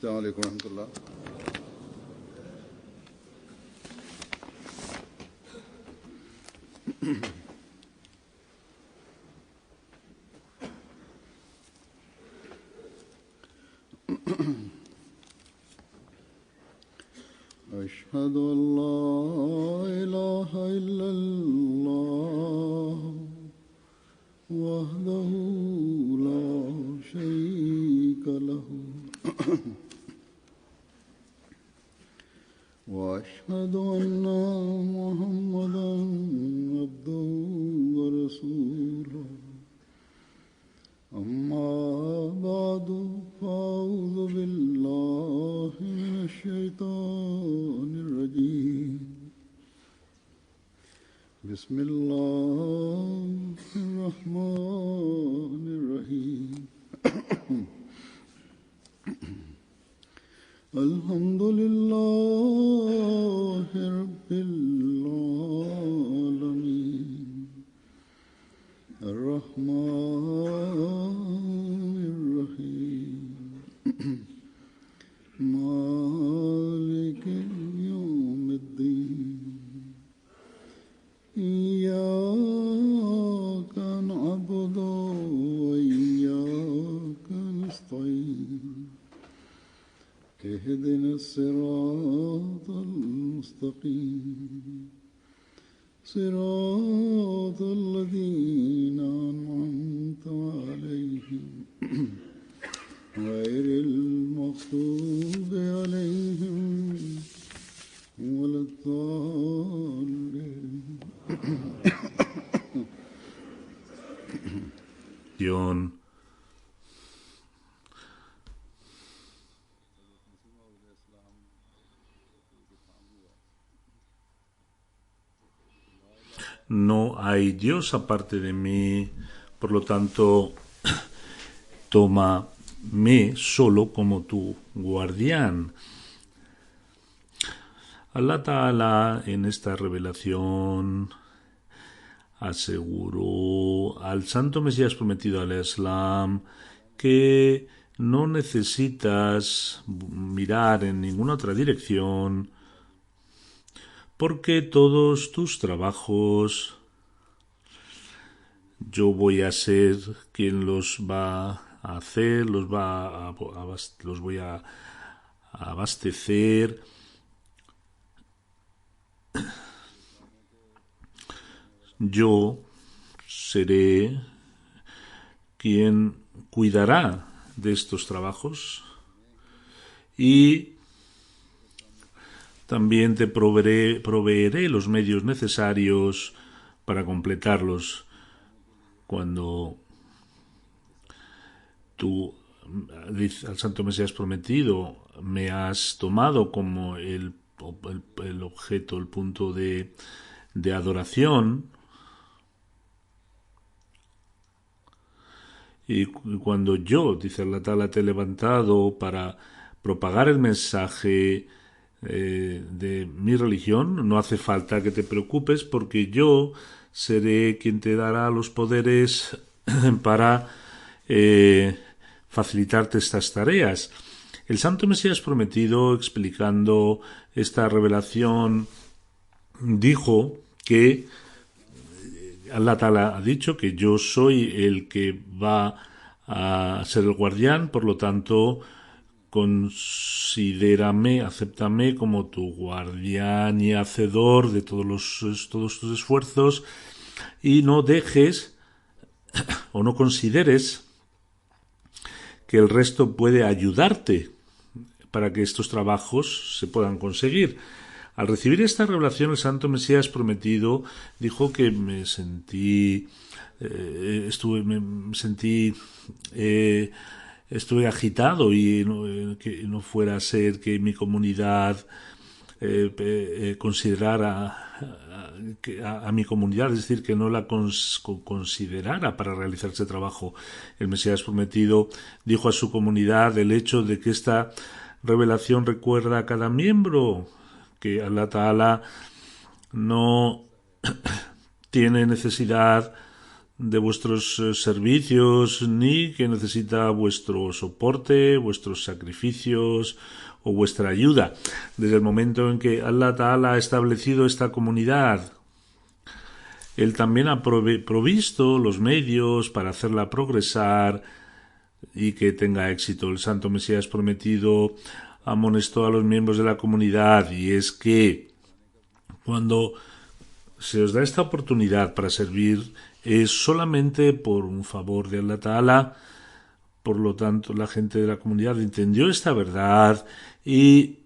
السلام عليكم ورحمة الله. أشهد أن لا إله إلا الله وحده لا شريك له وأشهد أن محمدا عبده ورسوله أما بعد فأعوذ بالله من الشيطان الرجيم بسم الله الرحمن الرحيم الحمد لله رب العالمين الرحمن الرحيم مالك يوم الدين إياك نعبد وإياك نستعين اهدنا الصراط المستقيم صراط الذين أنعمت عليهم غير المغضوب عليهم ولا الضالين. No hay Dios aparte de mí, por lo tanto, tómame solo como tu guardián. Allah Ta'ala en esta revelación aseguró al Santo Mesías prometido al Islam que no necesitas mirar en ninguna otra dirección porque todos tus trabajos yo voy a ser quien los va a hacer, los voy a abastecer. Yo seré quien cuidará de estos trabajos y también te proveeré los medios necesarios para completarlos. Cuando tú, al Santo Mesías prometido, me has tomado como el objeto, el punto de adoración, y cuando yo, dice Allah Ta'ala, te he levantado para propagar el mensaje de mi religión, no hace falta que te preocupes porque yo seré quien te dará los poderes para facilitarte estas tareas. El Santo Mesías prometido, explicando esta revelación, dijo que Allah Ta'ala ha dicho que yo soy el que va a ser el guardián, por lo tanto, considérame, acéptame como tu guardián y hacedor de todos tus esfuerzos y no dejes o no consideres que el resto puede ayudarte para que estos trabajos se puedan conseguir. Al recibir esta revelación, el Santo Mesías prometido dijo que estuve agitado y que no fuera a ser que mi comunidad considerara a mi comunidad, es decir, que no la considerara para realizar ese trabajo. El Mesías prometido dijo a su comunidad el hecho de que esta revelación recuerda a cada miembro que Allah Ta'ala no tiene necesidad de vuestros servicios, ni que necesita vuestro soporte, vuestros sacrificios o vuestra ayuda. Desde el momento en que Allah Ta'ala ha establecido esta comunidad, Él también ha provisto los medios para hacerla progresar y que tenga éxito. El Santo Mesías prometido amonestó a los miembros de la comunidad, y es que cuando se os da esta oportunidad para servir es solamente por un favor de Allah Ta'ala. Por lo tanto, la gente de la comunidad entendió esta verdad e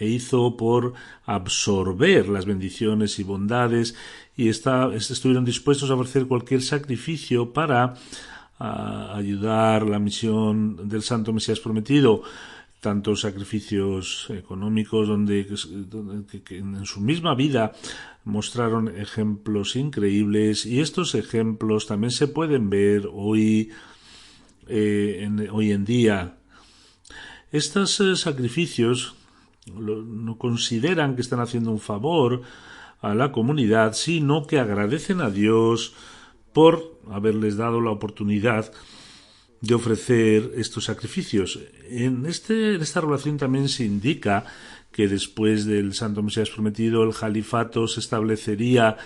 hizo por absorber las bendiciones y bondades, y estuvieron dispuestos a ofrecer cualquier sacrificio para ayudar la misión del Santo Mesías prometido. Tantos sacrificios económicos que en su misma vida mostraron ejemplos increíbles, y estos ejemplos también se pueden ver hoy en día. Estos sacrificios no consideran que están haciendo un favor a la comunidad, sino que agradecen a Dios por haberles dado la oportunidad de ofrecer estos sacrificios. En esta relación también se indica que después del Santo Mesías prometido el califato se establecería,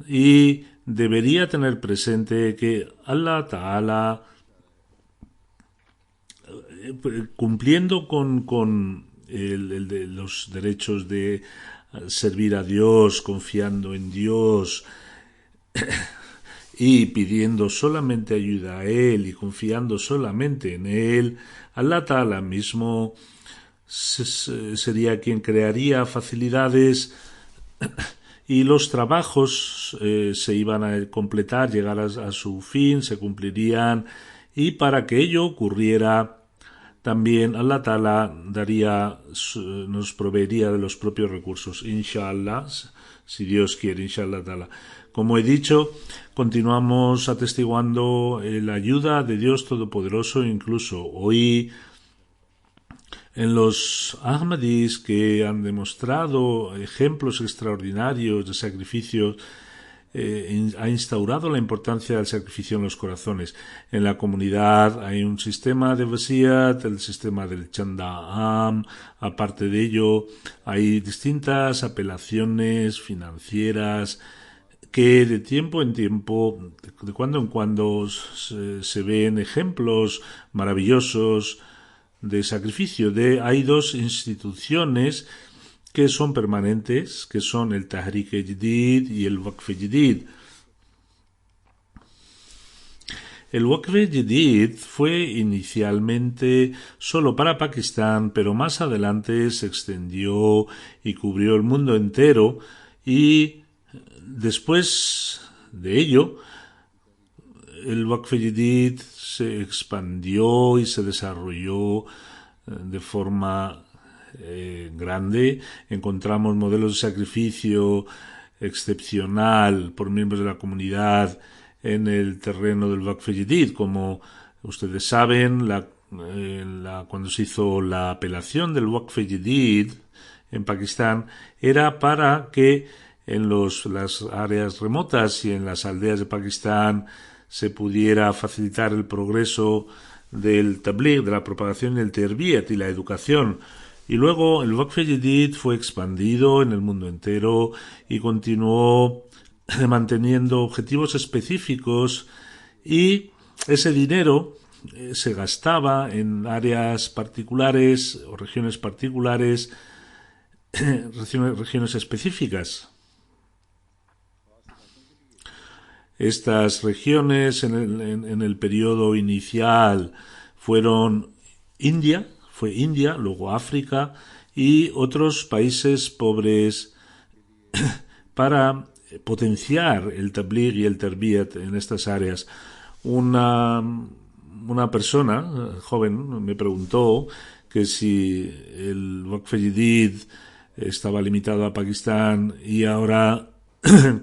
y debería tener presente que Allah Ta'ala, cumpliendo con los derechos de servir a Dios, confiando en Dios y pidiendo solamente ayuda a Él y confiando solamente en Él, Allah Ta'ala mismo sería quien crearía facilidades y los trabajos se iban a completar, llegar a su fin, se cumplirían, y para que ello ocurriera también Allah Ta'ala nos proveería de los propios recursos, inshallah, si Dios quiere, inshallah Ta'ala. Como he dicho, continuamos atestiguando la ayuda de Dios Todopoderoso, incluso hoy en los Ahmadis, que han demostrado ejemplos extraordinarios de sacrificios. Ha instaurado la importancia del sacrificio en los corazones. En la comunidad hay un sistema de Wasiat, el sistema del Chanda-Am. Aparte de ello, hay distintas apelaciones financieras que de tiempo en tiempo, de cuando en cuando, se ven ejemplos maravillosos de sacrificio. Hay dos instituciones que son permanentes, que son el Tahrik-e-Jadid y el Waqf-e-Jadid. El Waqf-e-Jadid fue inicialmente solo para Pakistán, pero más adelante se extendió y cubrió el mundo entero, y después de ello el Waqf-e-Jadid se expandió y se desarrolló de forma grande. Encontramos modelos de sacrificio excepcional por miembros de la comunidad en el terreno del Waqf-e-Jadid. Como ustedes saben, cuando se hizo la apelación del Waqf-e-Jadid en Pakistán, era para que en las áreas remotas y en las aldeas de Pakistán se pudiera facilitar el progreso del tabligh, de la propagación del terbiyat y la educación. Y luego el Waqf-e-Jadid fue expandido en el mundo entero y continuó manteniendo objetivos específicos, y ese dinero se gastaba en áreas particulares o regiones particulares, regiones específicas. Estas regiones en el periodo inicial fueron fue India, luego África y otros países pobres, para potenciar el tabligh y el terbiyat en estas áreas. Una persona joven me preguntó que si el Waqf-e-Jadid estaba limitado a Pakistán y ahora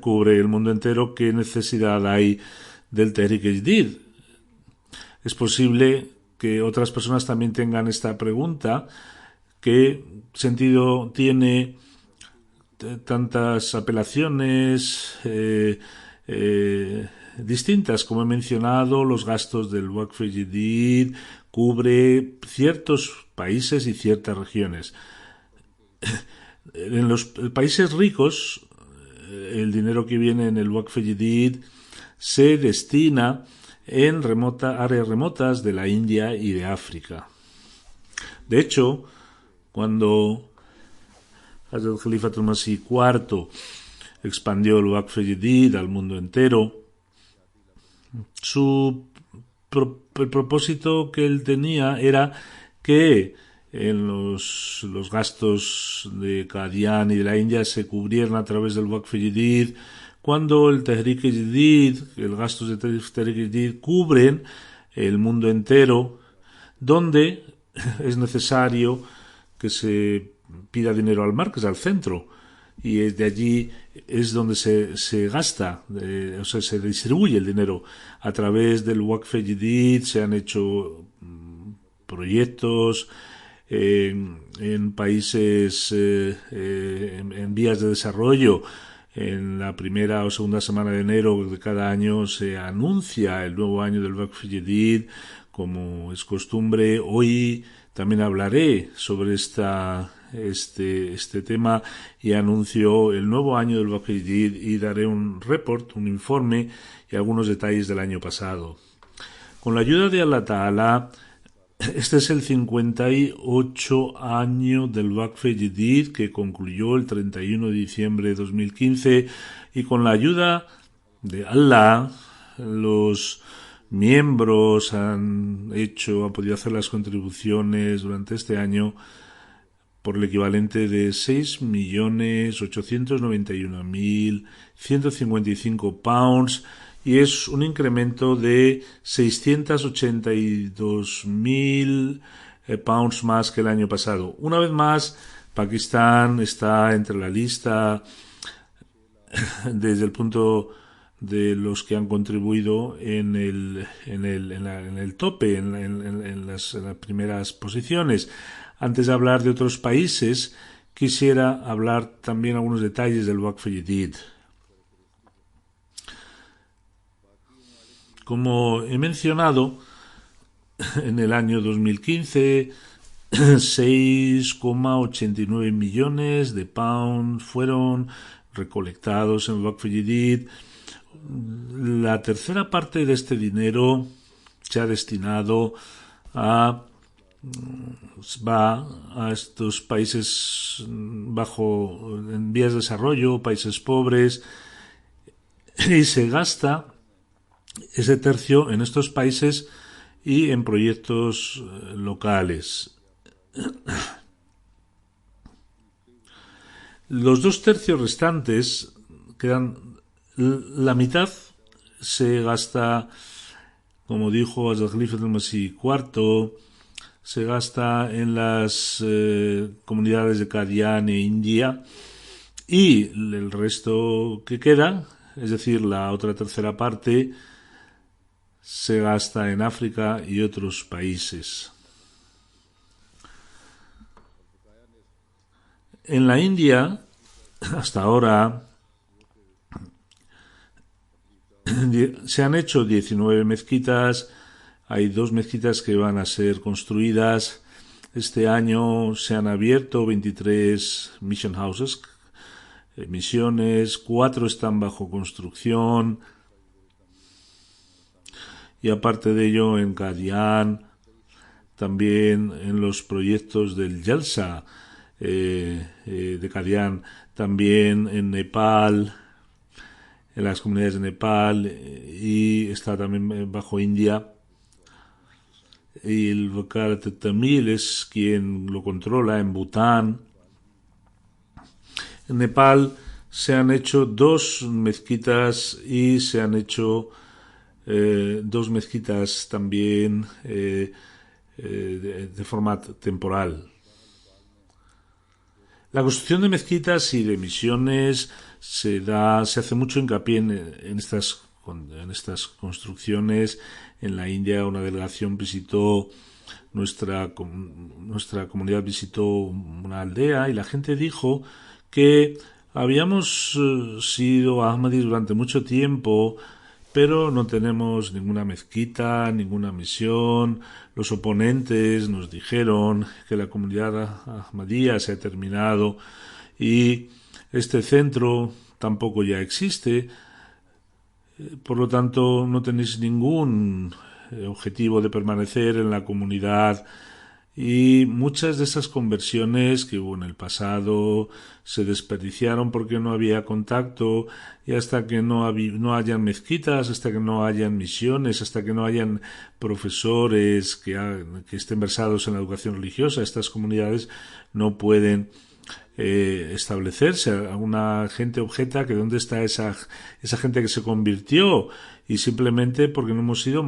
cubre el mundo entero, ¿qué necesidad hay del Tahrik-e-Jadid? Es posible que otras personas también tengan esta pregunta: ¿qué sentido tiene tantas apelaciones distintas. Como he mencionado, los gastos del Waqf Jadid cubre ciertos países y ciertas regiones. En los países ricos, el dinero que viene en el Waqf Jadid se destina en áreas remotas de la India y de África. De hecho, cuando Hazrat Khalifatul Masih IV expandió el Waqf Jadid al mundo entero, el propósito que él tenía era que en los gastos de Qadian y de la India se cubrieran a través del Waqf Jadid, cuando el Tehrik Jadid, el gastos de Tehrik Jadid cubren el mundo entero, donde es necesario que se pida dinero al mar, que es al centro, y de allí es donde se gasta, o sea, se distribuye el dinero. A través del Waqf Jadid se han hecho proyectos en países en vías de desarrollo. En la primera o segunda semana de enero de cada año se anuncia el nuevo año del Waqf Jadid, como es costumbre. Hoy también hablaré sobre este tema y anuncio el nuevo año del Waqf Jadid y daré un informe y algunos detalles del año pasado. Con la ayuda de Allah Ta'ala, este es el 58 año del Waqf Jadid, que concluyó el 31 de diciembre de 2015, y con la ayuda de Allah, los miembros han podido hacer las contribuciones durante este año por el equivalente de 6.891.155 pounds, y es un incremento de 682.000 pounds más que el año pasado. Una vez más, Pakistán está entre la lista desde el punto de los que han contribuido en el tope, en las primeras posiciones. Antes de hablar de otros países, quisiera hablar también algunos detalles del Waqf Jadid. Como he mencionado, en el año 2015, 6,89 millones de pounds fueron recolectados en Waqf Jadid. La tercera parte de este dinero se ha destinado va a estos países en vías de desarrollo, países pobres, y se gasta ese tercio en estos países y en proyectos locales. Los 2 tercios restantes la mitad se gasta, como dijo Hazrat Khalifatul Masih IV, se gasta en las comunidades de Qadian e India, y el resto que queda, es decir, la otra tercera parte, se gasta en África y otros países. En la India, hasta ahora, se han hecho 19 mezquitas, hay 2 mezquitas que van a ser construidas. Este año se han abierto 23 mission houses, misiones, 4 están bajo construcción. Y aparte de ello, en Qadian, también en los proyectos del Jalsa de Qadian, también en Nepal, en las comunidades de Nepal, y está también bajo India. Y el Wakalat Tamil es quien lo controla en Bután. En Nepal se han hecho 2 mezquitas y se han hecho 2 mezquitas también de forma temporal. La construcción de mezquitas y de misiones se hace mucho hincapié en estas construcciones. En la India una delegación visitó nuestra comunidad, visitó una aldea, y la gente dijo que habíamos sido Ahmadis durante mucho tiempo pero no tenemos ninguna mezquita, ninguna misión. Los oponentes nos dijeron que la comunidad Ahmadía se ha terminado y este centro tampoco ya existe. Por lo tanto, no tenéis ningún objetivo de permanecer en la comunidad. Y muchas de esas conversiones que hubo en el pasado se desperdiciaron porque no había contacto, y hasta que no hayan mezquitas, hasta que no hayan misiones, hasta que no hayan profesores que estén versados en la educación religiosa, estas comunidades no pueden establecerse. Alguna gente objeta que dónde está esa gente que se convirtió, y simplemente porque no hemos sido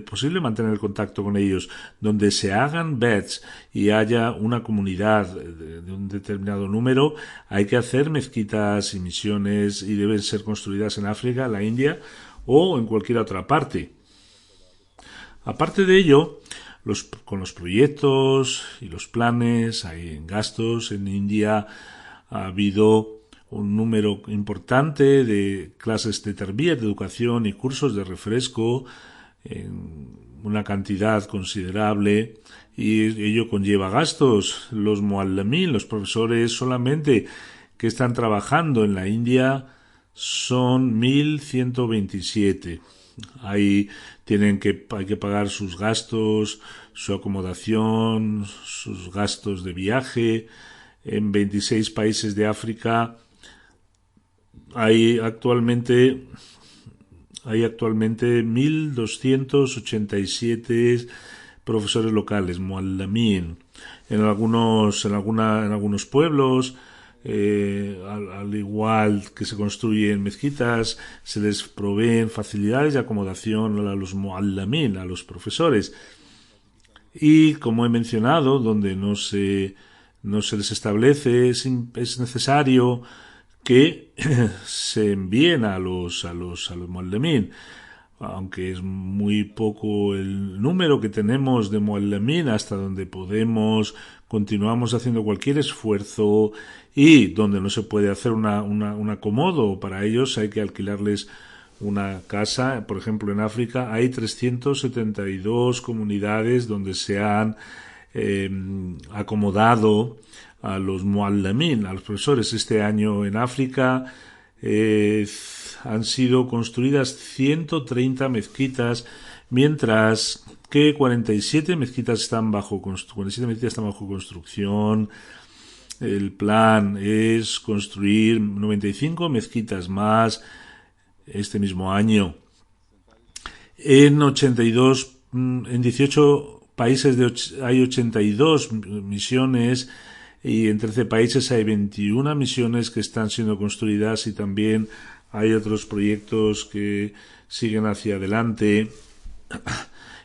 posible mantener el contacto con ellos. Donde se hagan bets y haya una comunidad de un determinado número, hay que hacer mezquitas y misiones, y deben ser construidas en África, la India o en cualquier otra parte. Aparte de ello, con los proyectos y los planes, hay en gastos. En India ha habido un número importante de clases de tarbiyat, de educación y cursos de refresco, en una cantidad considerable, y ello conlleva gastos. Los muallamin, los profesores solamente que están trabajando en la India, son 1.127. Ahí hay que pagar sus gastos, su acomodación, sus gastos de viaje. En 26 países de África hay actualmente 1.287 profesores locales, muallamin. En algunos pueblos, al igual que se construyen mezquitas, se les proveen facilidades de acomodación a los muallamin, a los profesores. Y como he mencionado, donde no se les establece, es necesario que se envíen a los muallamin. Aunque es muy poco el número que tenemos de muallamin, hasta donde continuamos haciendo cualquier esfuerzo, y donde no se puede hacer un acomodo para ellos, hay que alquilarles una casa. Por ejemplo, en África hay 372 comunidades donde se han acomodado a los muallamin, a los profesores. Este año en África han sido construidas 130 mezquitas, mientras que 47 mezquitas están bajo construcción. El plan es construir 95 mezquitas más este mismo año. En 18 países hay 82 misiones, y en 13 países hay 21 misiones que están siendo construidas, y también hay otros proyectos que siguen hacia adelante.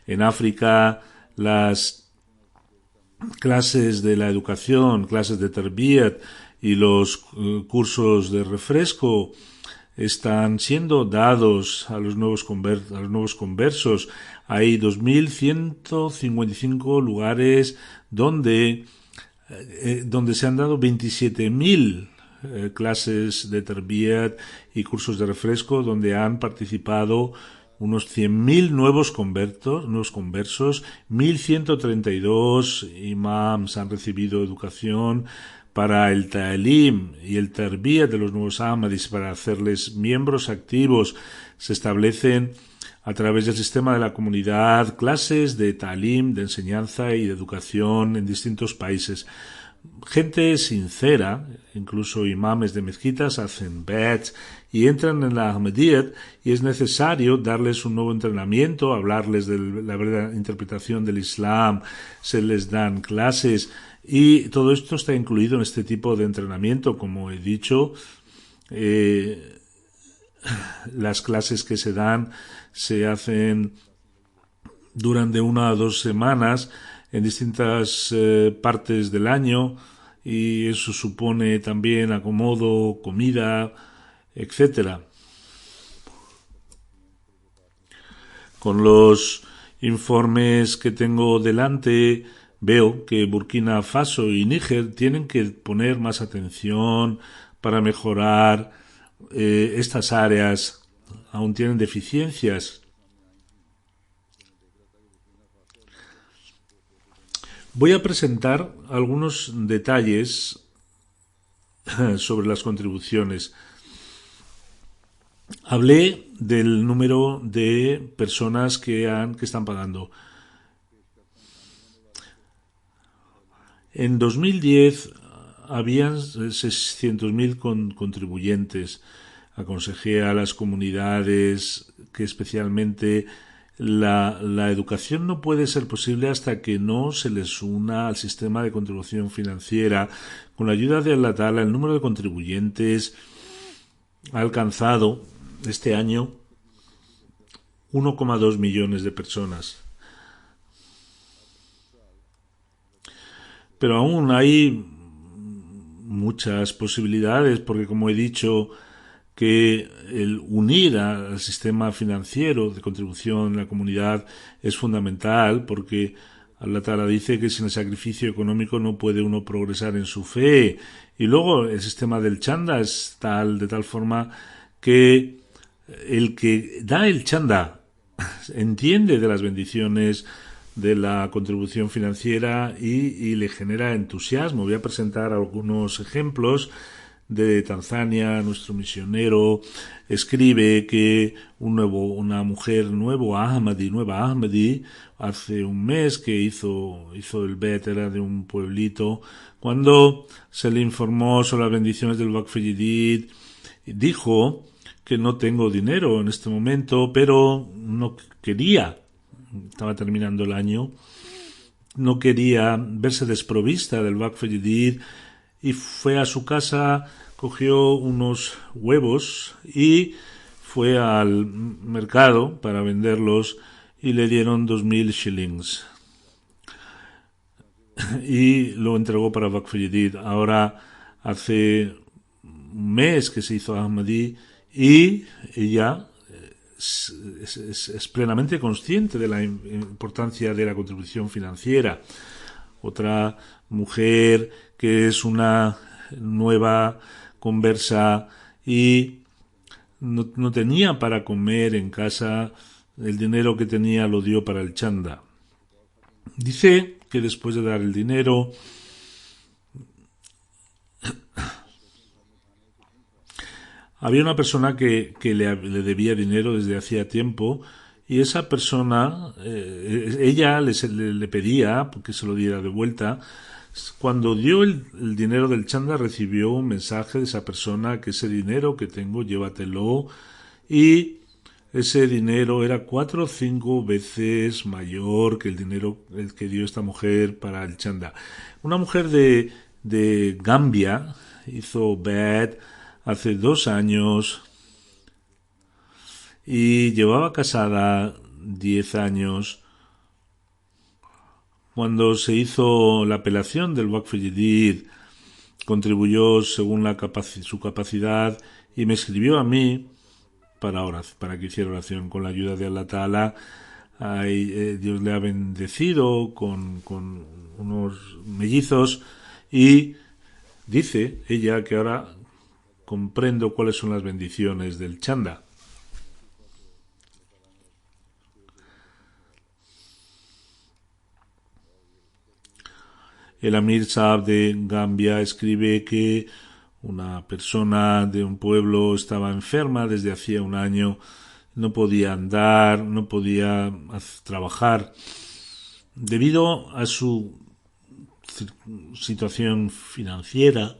En África, las clases de la educación, clases de tarbiyat y los cursos de refresco están siendo dados a los nuevos conversos. Hay 2.155 lugares donde se han dado 27.000 clases de tarbiyat y cursos de refresco, donde han participado unos 100.000 nuevos conversos. 1.132 imams han recibido educación para el ta'lim y el tarbiyat de los nuevos ahmadis, para hacerles miembros activos. Se establecen a través del sistema de la comunidad clases de ta'lim, de enseñanza y de educación en distintos países. Gente sincera, incluso imames de mezquitas, hacen bets y entran en la Ahmadiyyat, y es necesario darles un nuevo entrenamiento, hablarles de la verdadera interpretación del Islam, se les dan clases, y todo esto está incluido en este tipo de entrenamiento. Como he dicho, las clases que se dan se hacen durante 1 o 2 semanas en distintas partes del año, y eso supone también acomodo, comida, etcétera. Con los informes que tengo delante, veo que Burkina Faso y Níger tienen que poner más atención para mejorar estas áreas. aún tienen deficiencias. Voy a presentar algunos detalles sobre las contribuciones. Hablé del número de personas que están pagando. En 2010 habían 600.000 contribuyentes. Aconsejé a las comunidades que especialmente la educación no puede ser posible hasta que no se les una al sistema de contribución financiera. Con la ayuda de Allah Ta'ala, el número de contribuyentes ha alcanzado este año 1,2 millones de personas. Pero aún hay muchas posibilidades, porque como he dicho, que el unir al sistema financiero de contribución en la comunidad es fundamental, porque Allah Ta'ala dice que sin el sacrificio económico no puede uno progresar en su fe. Y luego el sistema del chanda es de tal forma que el que da el chanda entiende de las bendiciones de la contribución financiera y le genera entusiasmo. Voy a presentar algunos ejemplos. De Tanzania, nuestro misionero escribe que una mujer nueva Ahmadi, hace un mes que hizo el bet, era de un pueblito, cuando se le informó sobre las bendiciones del Waqf Jadid, dijo que no tengo dinero en este momento, pero no quería, estaba terminando el año, no quería verse desprovista del Waqf Jadid, y fue a su casa, cogió unos huevos y fue al mercado para venderlos y le dieron 2.000 shillings y lo entregó para Waqf Jadid. Ahora hace un mes que se hizo Ahmadi y ella es plenamente consciente de la importancia de la contribución financiera. Otra mujer que es una nueva conversa y no tenía para comer en casa, el dinero que tenía lo dio para el chanda. Dice que después de dar el dinero había una persona que le debía dinero desde hacía tiempo y esa persona, ella le pedía que se lo diera de vuelta. Cuando dio el dinero del chanda recibió un mensaje de esa persona que ese dinero que tengo llévatelo, y ese dinero era 4 o 5 veces mayor que el dinero que dio esta mujer para el chanda. Una mujer de Gambia hizo bet hace 2 años y llevaba casada 10 años. Cuando se hizo la apelación del Waqf Jadid, contribuyó según su capacidad y me escribió a mí para que hiciera oración. Con la ayuda de Allah Ta'ala, Dios le ha bendecido con unos mellizos y dice ella que ahora comprendo cuáles son las bendiciones del chanda. El Amir Saab de Gambia escribe que una persona de un pueblo estaba enferma desde hacía un año, no podía andar, no podía trabajar. Debido a su situación financiera,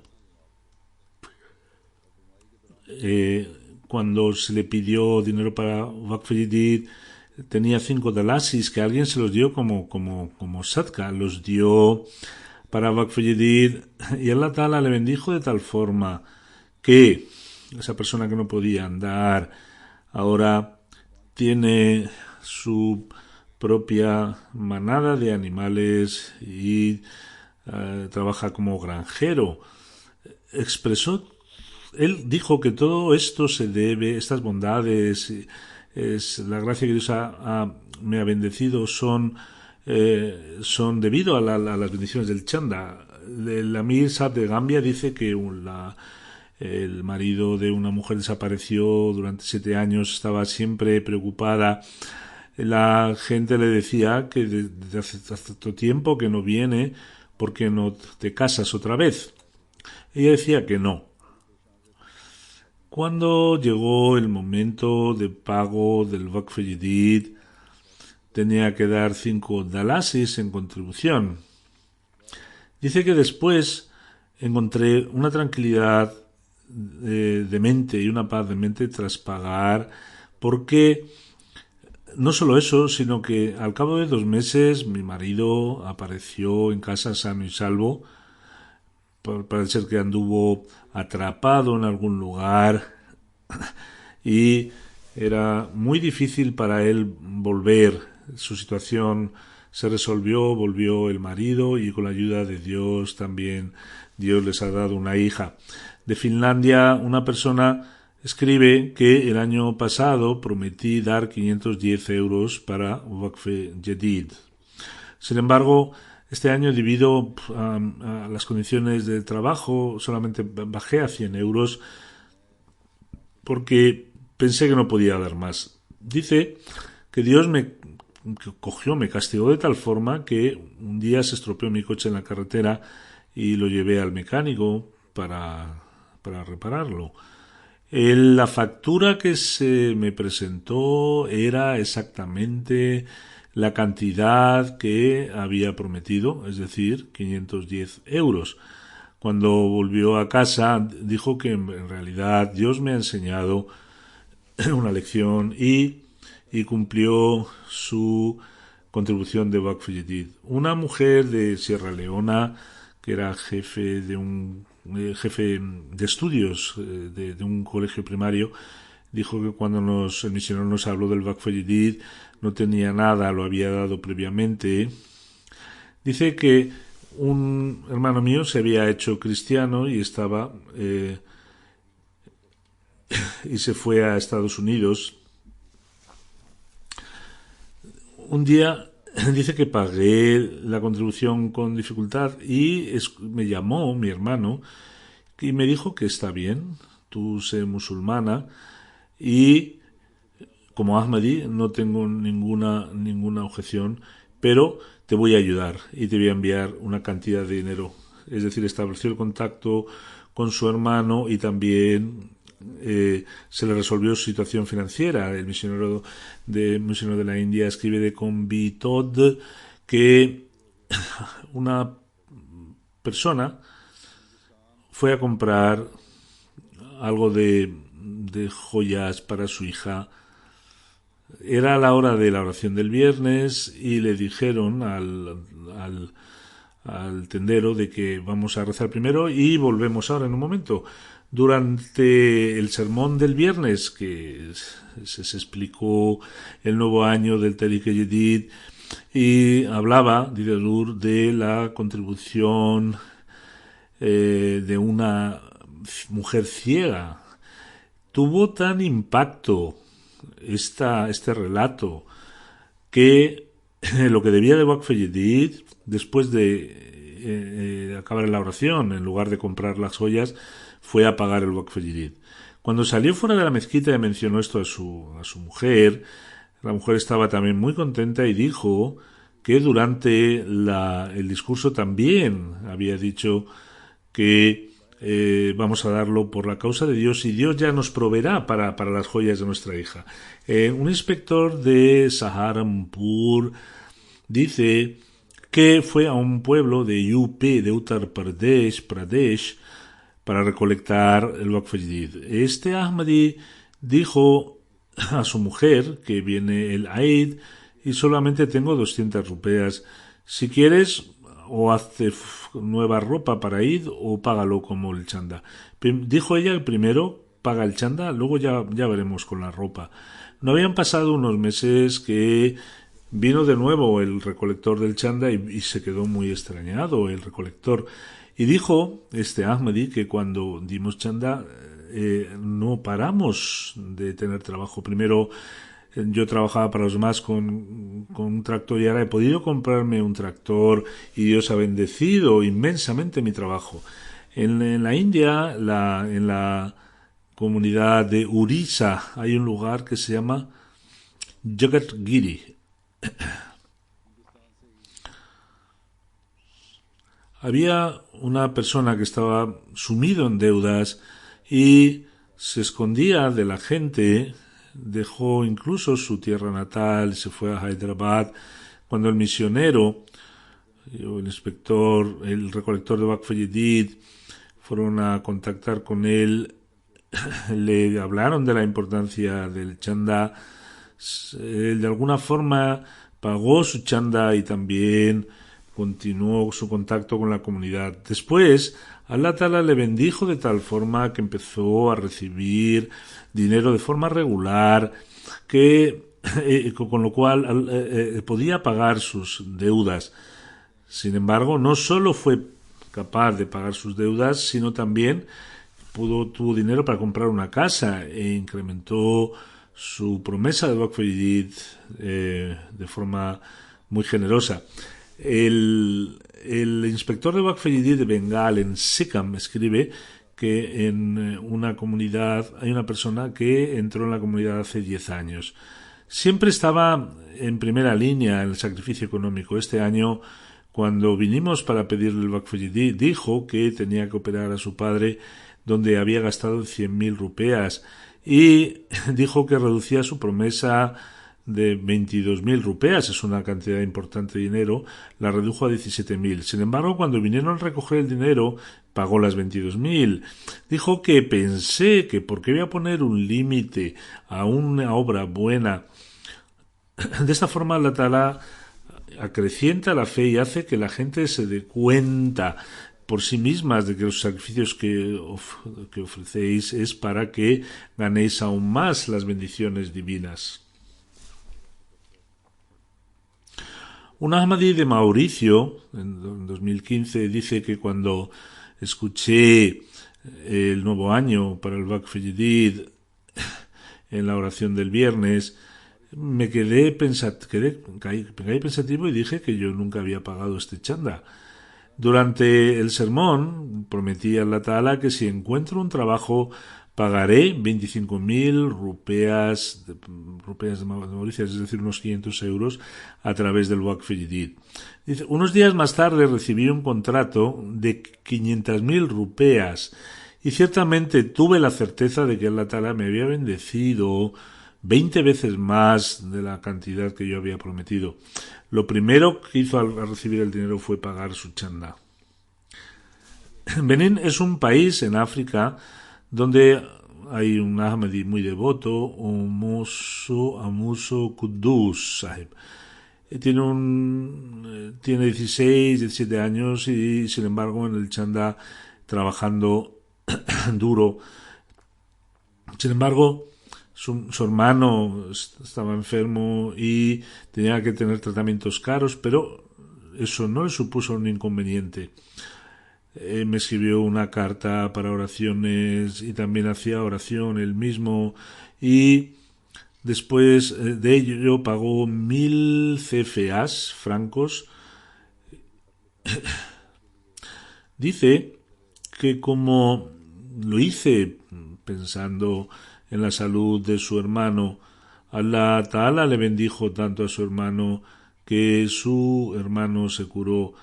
cuando se le pidió dinero para Waqf Jadid, tenía 5 dalasis que alguien se los dio como sadka, los dio para Waqf Jadid, y Allah Ta'ala le bendijo de tal forma que esa persona que no podía andar ahora tiene su propia manada de animales y trabaja como granjero. Él dijo que todo esto se debe, estas bondades, es la gracia que Dios me ha bendecido, son debido a las bendiciones del chanda. El Amir Saab de Gambia dice que el marido de una mujer desapareció durante 7 años, estaba siempre preocupada. La gente le decía que desde hace tanto tiempo que no viene, ¿por qué no te casas otra vez? Ella decía que no. Cuando llegó el momento de pago del Waqf Jadid, tenía que dar 5 dalasis en contribución. Dice que después encontré una tranquilidad de mente y una paz de mente tras pagar, porque no solo eso, sino que al cabo de 2 meses mi marido apareció en casa sano y salvo. Parece ser que anduvo atrapado en algún lugar y era muy difícil para él volver. Su situación se resolvió, volvió el marido y con la ayuda de Dios también Dios les ha dado una hija. De Finlandia, una persona escribe que el año pasado prometí dar 510 euros para Waqf Jadid. Sin embargo, este año, debido a las condiciones de trabajo, solamente bajé a 100 euros porque pensé que no podía dar más. Dice que Dios me castigó de tal forma que un día se estropeó mi coche en la carretera y lo llevé al mecánico para repararlo. La factura que se me presentó era exactamente la cantidad que había prometido, es decir, 510 euros. Cuando volvió a casa dijo que en realidad Dios me ha enseñado una lección y cumplió su contribución de Waqf Jadid. Una mujer de Sierra Leona, que era jefe de estudios de un colegio primario, dijo que cuando el misionero nos habló del Waqf Jadid no tenía nada, lo había dado previamente. Dice que un hermano mío se había hecho cristiano y estaba y se fue a Estados Unidos. Un día dice que pagué la contribución con dificultad y me llamó mi hermano y me dijo que está bien, tú sé musulmana y como Ahmadi no tengo ninguna objeción, pero te voy a ayudar y te voy a enviar una cantidad de dinero. Es decir, estableció el contacto con su hermano y también se le resolvió su situación financiera. El misionero de la India escribe de Convitod que una persona fue a comprar algo de joyas para su hija. Era la hora de la oración del viernes y le dijeron al tendero de que vamos a rezar primero y volvemos ahora en un momento. Durante el sermón del viernes, que se explicó el nuevo año del Tariq Jadid y hablaba, Didelur, de la contribución de una mujer ciega, tuvo tan impacto este relato que lo que debía de Waqf Jadid, después de acabar la oración, en lugar de comprar las joyas, fue a pagar el Waqf Jadid. Cuando salió fuera de la mezquita y mencionó esto a su mujer, la mujer estaba también muy contenta y dijo que durante el discurso también había dicho que vamos a darlo por la causa de Dios y Dios ya nos proveerá para las joyas de nuestra hija. Un inspector de Saharanpur dice que fue a un pueblo de UP, de Uttar Pradesh, para recolectar el Waqf Jadid. Este Ahmadi dijo a su mujer que viene el Eid y solamente tengo 200 rupeas. Si quieres, o hazte nueva ropa para Eid o págalo como el chanda. Dijo ella el primero, paga el chanda, luego ya veremos con la ropa. No habían pasado unos meses que vino de nuevo el recolector del chanda y se quedó muy extrañado el recolector. Y dijo este Ahmadi que cuando dimos chanda no paramos de tener trabajo. Primero yo trabajaba para los demás con un tractor y ahora he podido comprarme un tractor y Dios ha bendecido inmensamente mi trabajo. En la India, en la comunidad de Urisa, hay un lugar que se llama Jagatgiri. Había una persona que estaba sumido en deudas y se escondía de la gente, dejó incluso su tierra natal, se fue a Hyderabad. Cuando el misionero, el inspector, el recolector de Waqf Jadid fueron a contactar con él, le hablaron de la importancia del chanda. Él de alguna forma pagó su chanda y también continuó su contacto con la comunidad. Después, Allah Ta'ala le bendijo de tal forma que empezó a recibir dinero de forma regular, con lo cual podía pagar sus deudas. Sin embargo, no solo fue capaz de pagar sus deudas, sino también tuvo dinero para comprar una casa e incrementó su promesa de Waqf Jadid de forma muy generosa. El inspector de Waqf Jadid de Bengal, en Sikkim, escribe que en una comunidad hay una persona que entró en la comunidad hace 10 años. Siempre estaba en primera línea en el sacrificio económico. Este año, cuando vinimos para pedirle el Waqf Jadid, dijo que tenía que operar a su padre, donde había gastado 100.000 rupeas, y dijo que reducía su promesa de 22.000 rupeas, es una cantidad importante de dinero, la redujo a 17.000. Sin embargo, cuando vinieron a recoger el dinero, pagó las 22.000. Dijo que pensé que por qué voy a poner un límite a una obra buena. De esta forma, Allah Ta'ala acrecienta la fe y hace que la gente se dé cuenta por sí mismas de que los sacrificios que ofrecéis es para que ganéis aún más las bendiciones divinas. Un Ahmadi de Mauricio, en 2015, dice que cuando escuché el nuevo año para el Waqf Jadid en la oración del viernes, me caí pensativo y dije que yo nunca había pagado este chanda. Durante el sermón prometí a Allah Ta'ala que si encuentro un trabajo pagaré 25.000 rupeas de Mauricio, es decir, unos 500 euros, a través del Waqf Jadid. Dice, unos días más tarde recibí un contrato de 500.000 rupeas y ciertamente tuve la certeza de que Allah Ta'ala me había bendecido 20 veces más de la cantidad que yo había prometido. Lo primero que hizo al recibir el dinero fue pagar su chanda. Benín es un país en África donde hay un Ahmadi muy devoto, Amuso Kudus Sahib. Tiene 16, 17 años y sin embargo en el chanda trabajando duro. Sin embargo, su hermano estaba enfermo y tenía que tener tratamientos caros, pero eso no le supuso un inconveniente. Me escribió una carta para oraciones y también hacía oración él mismo, y después de ello pagó 1.000 CFAs, francos. Dice que como lo hice pensando en la salud de su hermano, Allah Ta'ala le bendijo tanto a su hermano que su hermano se curó.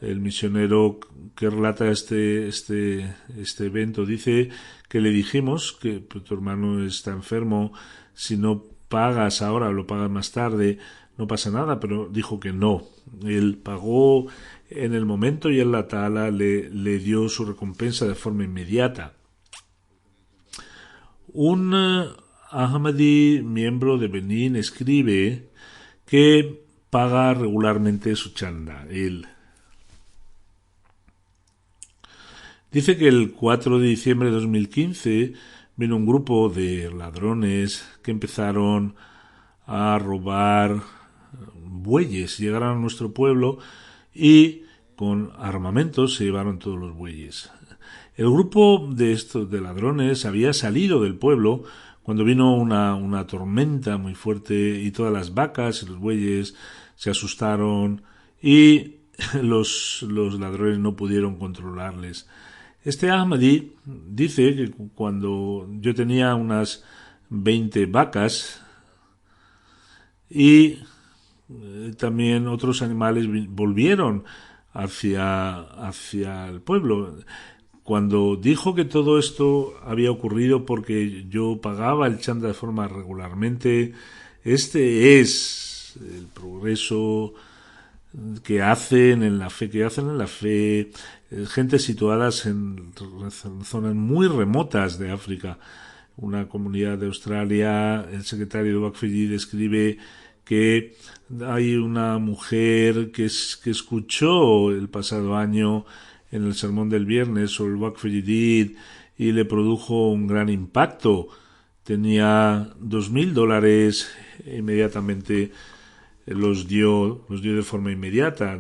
El misionero que relata este evento dice que le dijimos que tu hermano está enfermo, si no pagas ahora o lo pagas más tarde no pasa nada, pero dijo que no. Él pagó en el momento y Allah Ta'ala le dio su recompensa de forma inmediata. Un Ahmadi miembro de Benín escribe que paga regularmente su chanda. Él dice que el 4 de diciembre de 2015 vino un grupo de ladrones que empezaron a robar bueyes. Llegaron a nuestro pueblo y con armamentos se llevaron todos los bueyes. El grupo de ladrones había salido del pueblo cuando vino una tormenta muy fuerte y todas las vacas y los bueyes se asustaron y los ladrones no pudieron controlarles. Este Ahmadi dice que cuando yo tenía unas 20 vacas y también otros animales volvieron hacia el pueblo. Cuando dijo que todo esto había ocurrido porque yo pagaba el chanda de forma regularmente, este es el progreso que hacen en la fe, gente situadas en zonas muy remotas de África. Una comunidad de Australia, el secretario de Waqf describe que hay una mujer que escuchó el pasado año en el sermón del viernes sobre el Waqf Jadid y le produjo un gran impacto. Tenía $2,000, inmediatamente los dio de forma inmediata.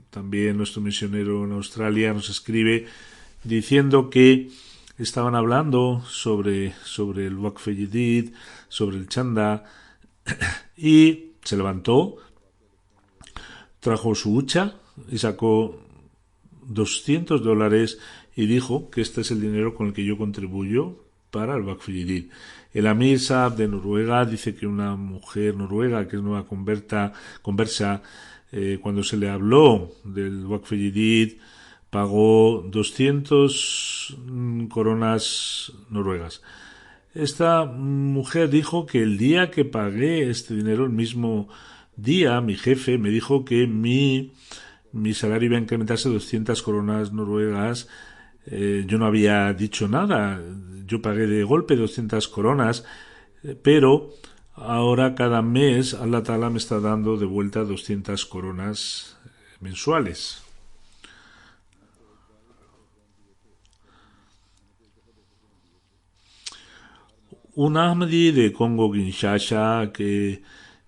También nuestro misionero en Australia nos escribe diciendo que estaban hablando sobre el Waqf Jadid, sobre el chanda, y se levantó, trajo su hucha y sacó $200 y dijo que este es el dinero con el que yo contribuyo para el Waqf Jadid. El Amir Saab de Noruega dice que una mujer noruega que es nueva conversa, cuando se le habló del Waqf Jadid, pagó 200 coronas noruegas. Esta mujer dijo que el día que pagué este dinero, el mismo día, mi jefe me dijo que mi salario iba a incrementarse 200 coronas noruegas. Yo no había dicho nada, yo pagué de golpe 200 coronas, pero ahora cada mes Allah Ta'ala me está dando de vuelta 200 coronas mensuales. Un Ahmadi de Congo-Kinshasa que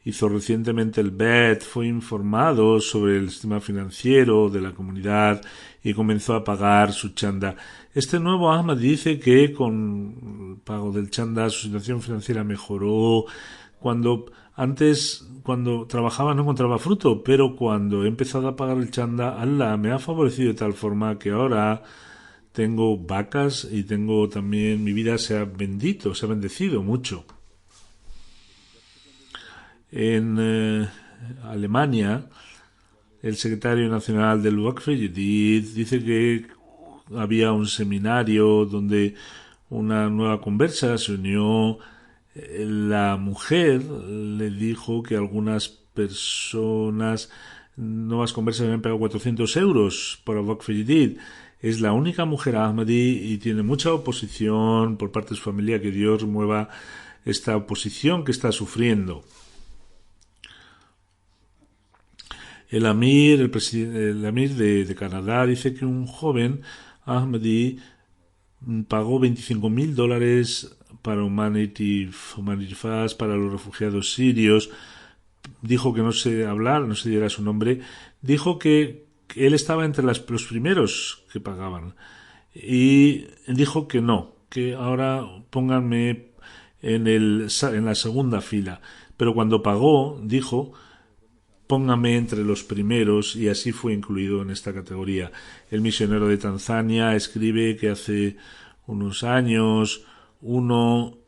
hizo recientemente el BET fue informado sobre el sistema financiero de la comunidad y comenzó a pagar su chanda. Este nuevo Ahmadi dice que con el pago del chanda su situación financiera mejoró. Cuando trabajaba no encontraba fruto, pero cuando he empezado a pagar el chanda, Allah me ha favorecido de tal forma que ahora tengo vacas y tengo también, mi vida se ha bendecido mucho. En Alemania, el secretario nacional del Waqf Jadid dice que había un seminario donde una nueva conversa se unió. La mujer le dijo que algunas personas nuevas conversas habían pagado 400 euros por el Waqf Jadid. Es la única mujer Ahmadi y tiene mucha oposición por parte de su familia. Que Dios remueva esta oposición que está sufriendo. El Amir de Canadá dice que un joven Ahmadi pagó $25,000 para Humanity Fast para los refugiados sirios. Dijo que no se diera su nombre. Dijo que él estaba entre los primeros que pagaban y dijo que no, que ahora pónganme en la segunda fila, pero cuando pagó dijo póngame entre los primeros y así fue incluido en esta categoría. El misionero de Tanzania escribe que hace unos años uno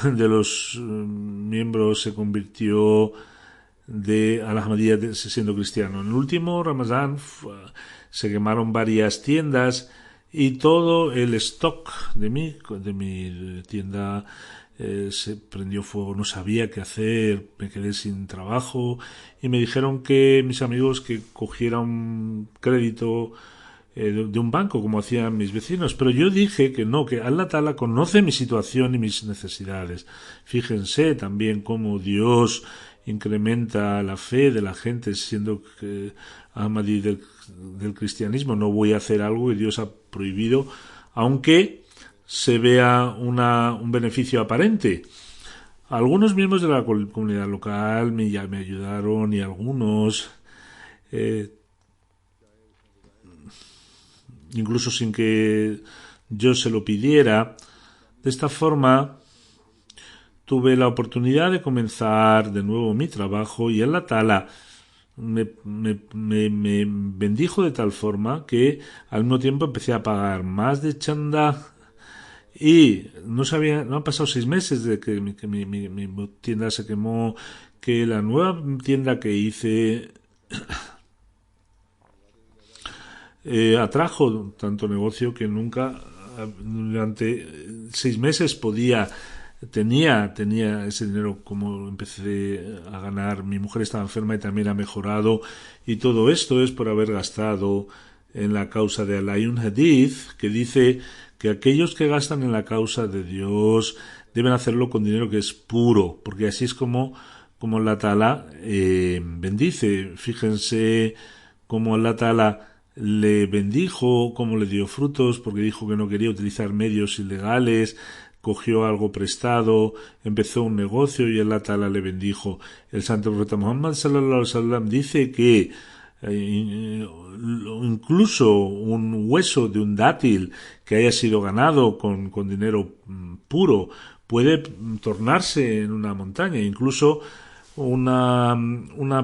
de los miembros se convirtió a la Ahmadiyya siendo cristiano. En el último Ramadán se quemaron varias tiendas y todo el stock de mi tienda se prendió fuego. No sabía qué hacer, me quedé sin trabajo y me dijeron que mis amigos que cogiera un crédito de un banco como hacían mis vecinos, pero yo dije que no, que Allah Ta'ala conoce mi situación y mis necesidades. Fíjense también cómo Dios incrementa la fe de la gente siendo Ahmadi del cristianismo. No voy a hacer algo que Dios ha prohibido, aunque se vea un beneficio aparente. Algunos miembros de la comunidad local me ayudaron y algunos incluso sin que yo se lo pidiera. De esta forma tuve la oportunidad de comenzar de nuevo mi trabajo y Allah Ta'ala me bendijo de tal forma que al mismo tiempo empecé a pagar más de chanda y no han pasado 6 meses de que mi tienda se quemó, que la nueva tienda que hice atrajo tanto negocio que nunca durante 6 meses tenía ese dinero como empecé a ganar. Mi mujer estaba enferma y también ha mejorado, y todo esto es por haber gastado en la causa de Allah. Hay un hadith que dice que aquellos que gastan en la causa de Dios deben hacerlo con dinero que es puro, porque así es como Allah Ta'ala bendice. Fíjense cómo Allah Ta'ala le bendijo, cómo le dio frutos, porque dijo que no quería utilizar medios ilegales, cogió algo prestado, empezó un negocio y Allah Ta'ala le bendijo. El santo profeta Muhammad sallallahu alaihi wasallam dice que incluso un hueso de un dátil que haya sido ganado con dinero puro puede tornarse en una montaña. Incluso un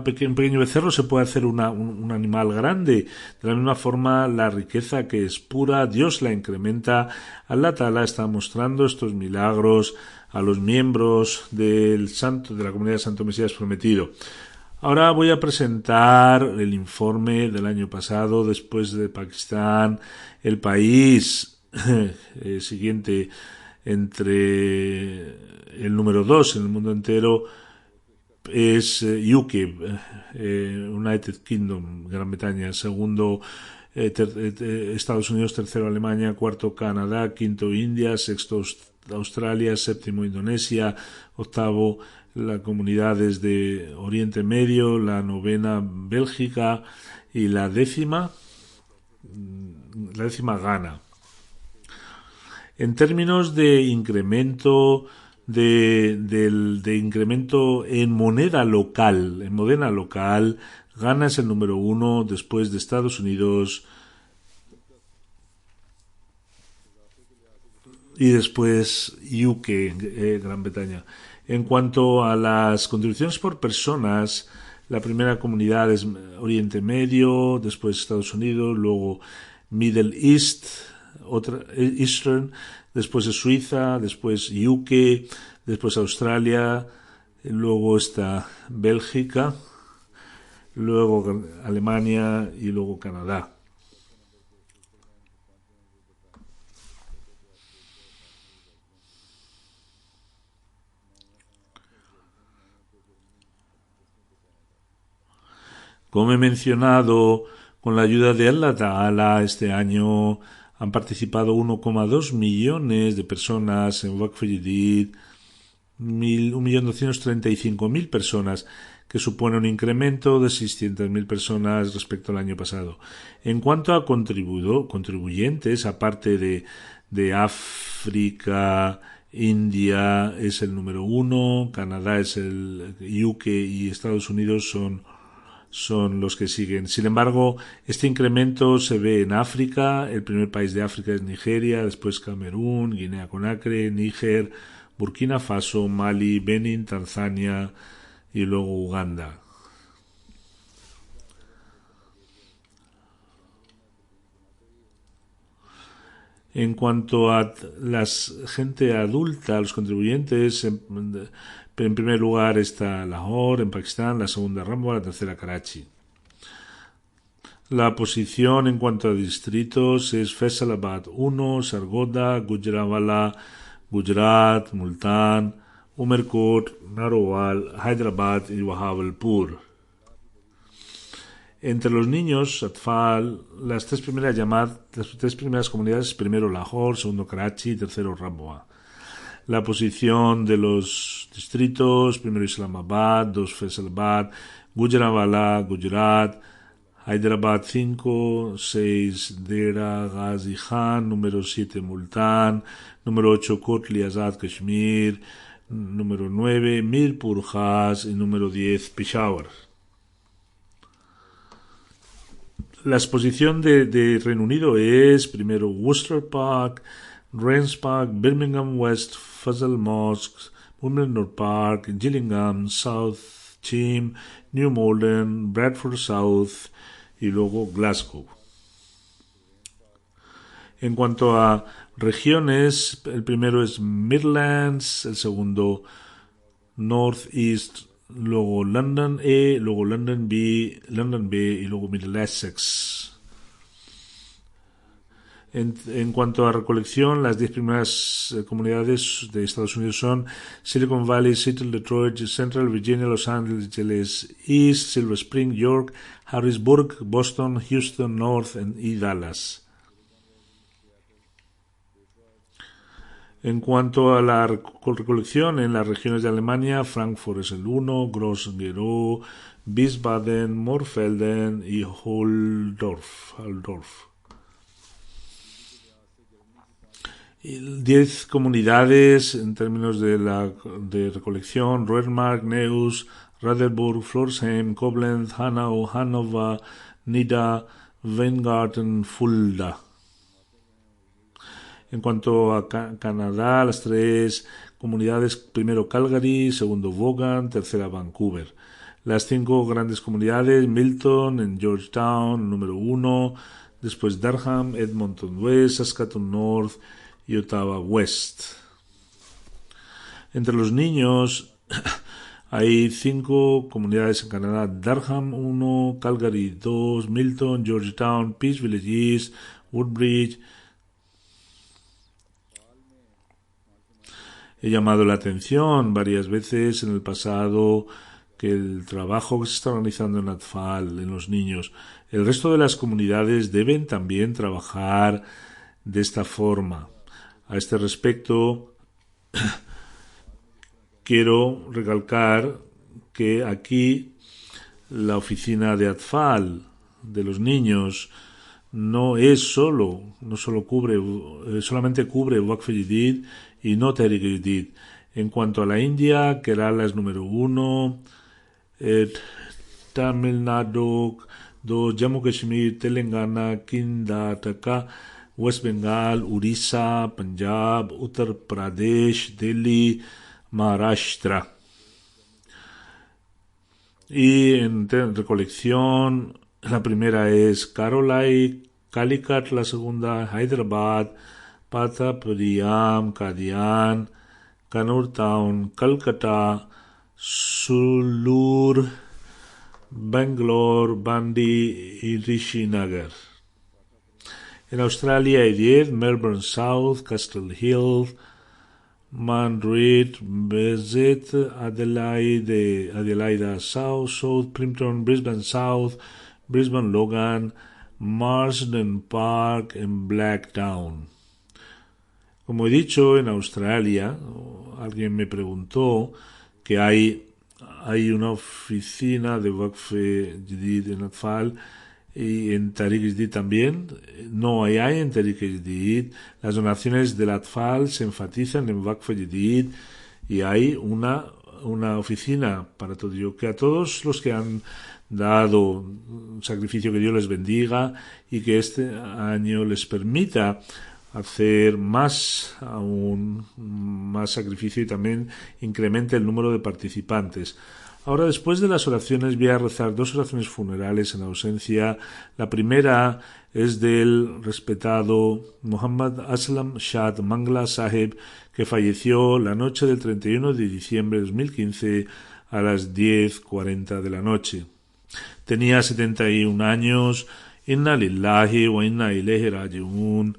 pequeño becerro se puede hacer un animal grande. De la misma forma, la riqueza que es pura, Dios la incrementa. Allah Ta'ala está mostrando estos milagros a los miembros de la comunidad del Santo Mesías Prometido. Ahora voy a presentar el informe del año pasado. Después de Pakistán, el país siguiente entre el número 2 en el mundo entero es UK, United Kingdom, Gran Bretaña. Segundo, Estados Unidos. Tercero, Alemania. Cuarto, Canadá. Quinto, India. Sexto, Australia. Séptimo, Indonesia. Octavo, las comunidades de Oriente Medio. La novena, Bélgica. Y la décima, Ghana. En términos de incremento de incremento en moneda local, Ghana es el número 1 después de Estados Unidos y después UK, Gran Bretaña. En cuanto a las contribuciones por personas, la primera comunidad es Oriente Medio, después Estados Unidos, luego Middle East, Eastern, después es Suiza, después UK, después Australia, luego está Bélgica, luego Alemania y luego Canadá. Como he mencionado, con la ayuda de Allah Ta'ala, este año han participado 1,2 millones de personas en Waqf Jadid, 1.235.000 personas, que supone un incremento de 600.000 personas respecto al año pasado. En cuanto a contribuyentes, aparte de África, India es el número 1, Canadá es el UK y Estados Unidos son los que siguen. Sin embargo, este incremento se ve en África. El primer país de África es Nigeria, después Camerún, Guinea-Conakry, Níger, Burkina Faso, Mali, Benín, Tanzania y luego Uganda. En cuanto a la gente adulta, los contribuyentes, en primer lugar está Lahore, en Pakistán, la segunda Rambla, la tercera Karachi. La posición en cuanto a distritos es Faisalabad 1, Sargodha, Gujranwala, Gujarat, Multan, Umerkot, Narowal, Hyderabad y Wahabalpur. Entre los niños, Atfal, las tres primeras comunidades, primero Lahore, segundo Karachi, tercero Rambla. La posición de los distritos, primero Islamabad, 2 Faisalabad, Gujranwala, Gujarat, Hyderabad 5, 6 Dera Ghazi Khan, número 7 Multan, número 8 Kotli Azad Kashmir, número 9 Mirpur Khas y número 10 Peshawar. La exposición de Reino Unido es primero Worcester Park, Regent's Park, Birmingham West, Fazal Mosque, Wimbledon Park, Gillingham, South Cheam, New Malden, Bradford South y luego Glasgow. En cuanto a regiones, el primero es Midlands, el segundo North East, luego London E, luego London B y luego Middle Essex. En cuanto a recolección, las 10 primeras comunidades de Estados Unidos son Silicon Valley, Seattle, Detroit, Central Virginia, Los Angeles East, Silver Spring, York, Harrisburg, Boston, Houston, North y Dallas. En cuanto a la recolección en las regiones de Alemania, Frankfurt es el 1, Groß-Gerau, Wiesbaden, Morfelden y Halldorf. 10 comunidades en términos de recolección: Röhrmark, Neuss, Radeburg, Pforzheim, Koblenz, Hanau, Hannover, Nida, Weingarten, Fulda. En cuanto a Canadá, las 3 comunidades: primero Calgary, segundo Vaughan, tercera Vancouver. Las 5 grandes comunidades: Milton en Georgetown, número 1, después Durham, Edmonton West, Saskatoon North y Ottawa West. Entre los niños hay 5 comunidades en Canadá: Durham 1, Calgary 2, Milton, Georgetown, Peace Village East, Woodbridge. He llamado la atención varias veces en el pasado que el trabajo que se está organizando en Atfal, en los niños, el resto de las comunidades deben también trabajar de esta forma. A este respecto, quiero recalcar que aquí la oficina de Atfal de los niños solamente cubre Waqf Jadid y no Tehrik Jadid. En cuanto a la India, Kerala es número 1, Tamil Nadu 2, Jammu Kashmir, Telangana, Karnataka, West Bengal, Orissa, Punjab, Uttar Pradesh, Delhi, Maharashtra. Y en recolección, la primera es Karolai, Calicut, la segunda Hyderabad, Patapuriyam, Kadian, Kannur Town, Calcutta, Sulur, Bangalore, Bandi y Rishinagar. En Australia hay 10: Melbourne South, Castle Hill, Mandurah, Bezet, Adelaida South, South Plimpton, Brisbane South, Brisbane Logan, Marsden Park en Blacktown. Como he dicho, en Australia, alguien me preguntó que hay una oficina de Waqf Jadid en Atfal y en Tehrik Jadid también. No hay en Tehrik Jadid. Las donaciones del Atfal se enfatizan en Waqf Jadid y hay una oficina para todo ello. Que a todos los que han dado un sacrificio, que Dios les bendiga y que este año les permita hacer más sacrificio y también incremente el número de participantes. Ahora, después de las oraciones, voy a rezar 2 oraciones funerales en ausencia. La primera es del respetado Muhammad Aslam Shad Mangla Sahib, que falleció la noche del 31 de diciembre de 2015 a las 10:40 de la noche. Tenía 71 años. Inna lillahi wa inna ilayhi raji'un.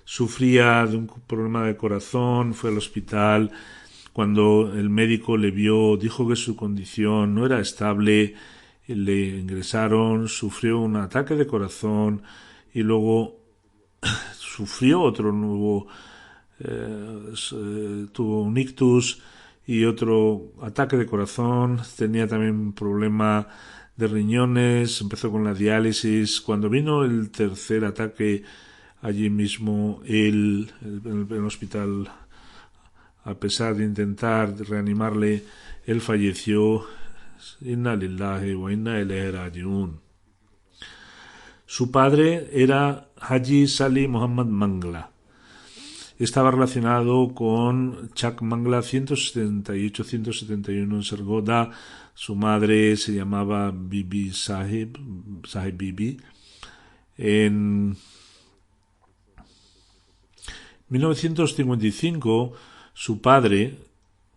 Sufría de un problema de corazón, fue al hospital. Cuando el médico le vio, dijo que su condición no era estable, le ingresaron, sufrió un ataque de corazón y luego sufrió otro nuevo, tuvo un ictus y otro ataque de corazón. Tenía también un problema de riñones, empezó con la diálisis. Cuando vino el tercer ataque, allí mismo en el hospital, a pesar de intentar reanimarle, él falleció. Inna lillahi wa inna ilayhi raji'un. Su padre era Haji Salih Muhammad Mangla. estaba relacionado con Chak Mangla 178-171 en Sargodha. Su madre se llamaba Bibi Sahib Bibi. En 1955, su padre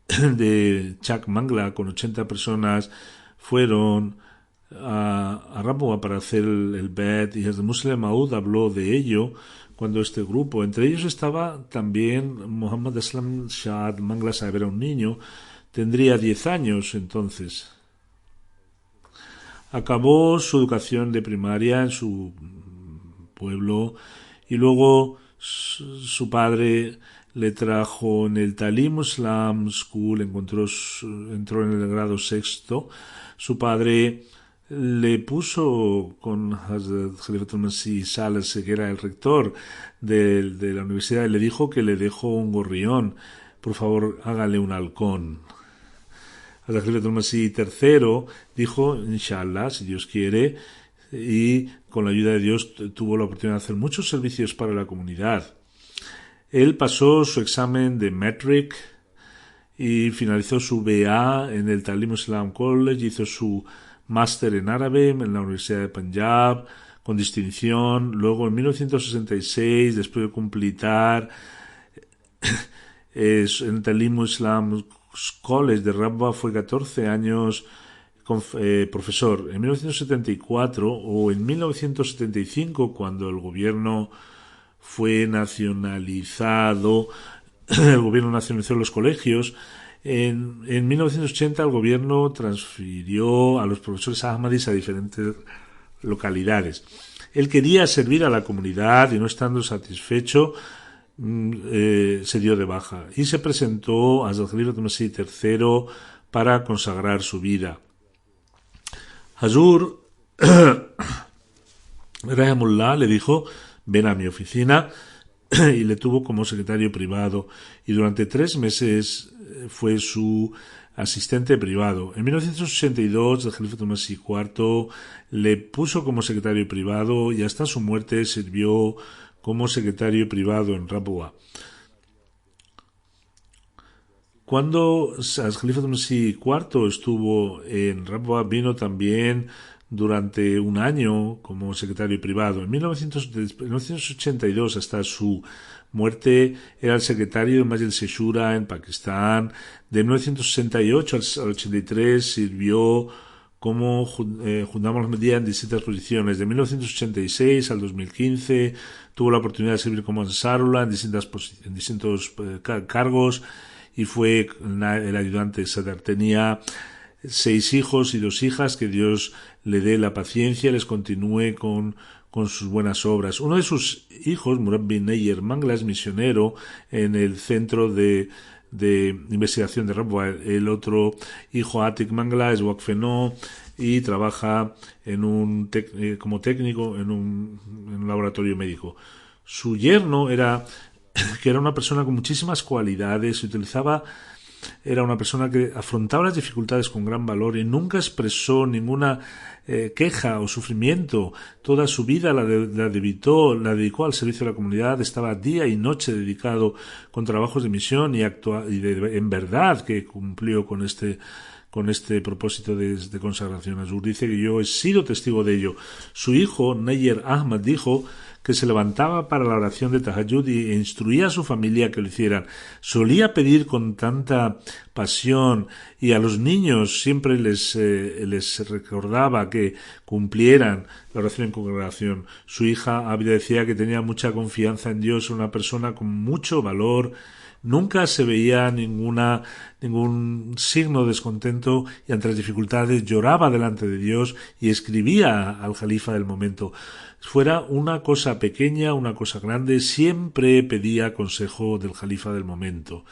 de Chak Mangla, con 80 personas, fueron a Rabwa para hacer el Bet, y el Muslim Maud habló de ello cuando este grupo, entre ellos estaba también Muhammad Aslam Shah Mangla Sahib, era un niño, tendría 10 años entonces. Acabó su educación de primaria en su pueblo y luego su padre le trajo en el Talim Islam School, entró en el grado sexto. Su padre le puso con Hazrat Khalifatul Masih Salas, que era el rector de la universidad, y le dijo que le dejó un gorrión, por favor hágale un halcón. Hazrat Khalifatul Masih III dijo, inshallah, si Dios quiere, y con la ayuda de Dios tuvo la oportunidad de hacer muchos servicios para la comunidad. Él pasó su examen de Metric y finalizó su BA en el Talim Islam College, hizo su máster en árabe en la Universidad de Punjab con distinción. Luego en 1966, después de completar en el Talim Islam College de Rabwa, fue 14 años profesor. En 1974 o en 1975, cuando el gobierno fue nacionalizado, el gobierno nacionalizó los colegios. En 1980 el gobierno transfirió a los profesores ahmadis a diferentes localidades. Él quería servir a la comunidad y, no estando satisfecho, se dio de baja y se presentó a Hazrat Khalifatul Masih III para consagrar su vida. Hazur Rahimullah le dijo, ven a mi oficina, y le tuvo como secretario privado y durante 3 meses fue su asistente privado. En 1982 el Khalifatul Masih IV le puso como secretario privado y hasta su muerte sirvió como secretario privado en Rabwa. Cuando el Khalifatul Masih IV estuvo en Rabwa, vino también durante un año como secretario privado. En 1982 hasta su muerte era el secretario de Majlis Shura en Pakistán. De 1968 al 83 sirvió como Jundam Ahmadiyya en distintas posiciones. De 1986 al 2015 tuvo la oportunidad de servir como Ansarullah en distintos cargos y fue el ayudante de Sadr. Tenía 6 hijos y 2 hijas, que Dios le dé la paciencia y les continúe con sus buenas obras. Uno de sus hijos, Murad bin Neyer Mangla, es misionero en el centro de investigación de Rabwa. El otro hijo, Atik Mangla, es Waqfeno y trabaja como técnico en un laboratorio médico. Su yerno que era una persona con muchísimas cualidades, era una persona que afrontaba las dificultades con gran valor y nunca expresó ninguna queja o sufrimiento. Toda su vida la dedicó al servicio de la comunidad, estaba día y noche dedicado con trabajos de misión y en verdad que cumplió con este propósito de consagración. Hazur dice que yo he sido testigo de ello. Su hijo, Neyer Ahmad, dijo que se levantaba para la oración de Tahajjud e instruía a su familia que lo hicieran. Solía pedir con tanta pasión y a los niños siempre les recordaba que cumplieran la oración en congregación. Su hija Abida decía que tenía mucha confianza en Dios, una persona con mucho valor. Nunca se veía ningún signo de descontento y ante las dificultades lloraba delante de Dios y escribía al califa del momento. Fuera una cosa pequeña, una cosa grande, siempre pedía consejo del califa del momento.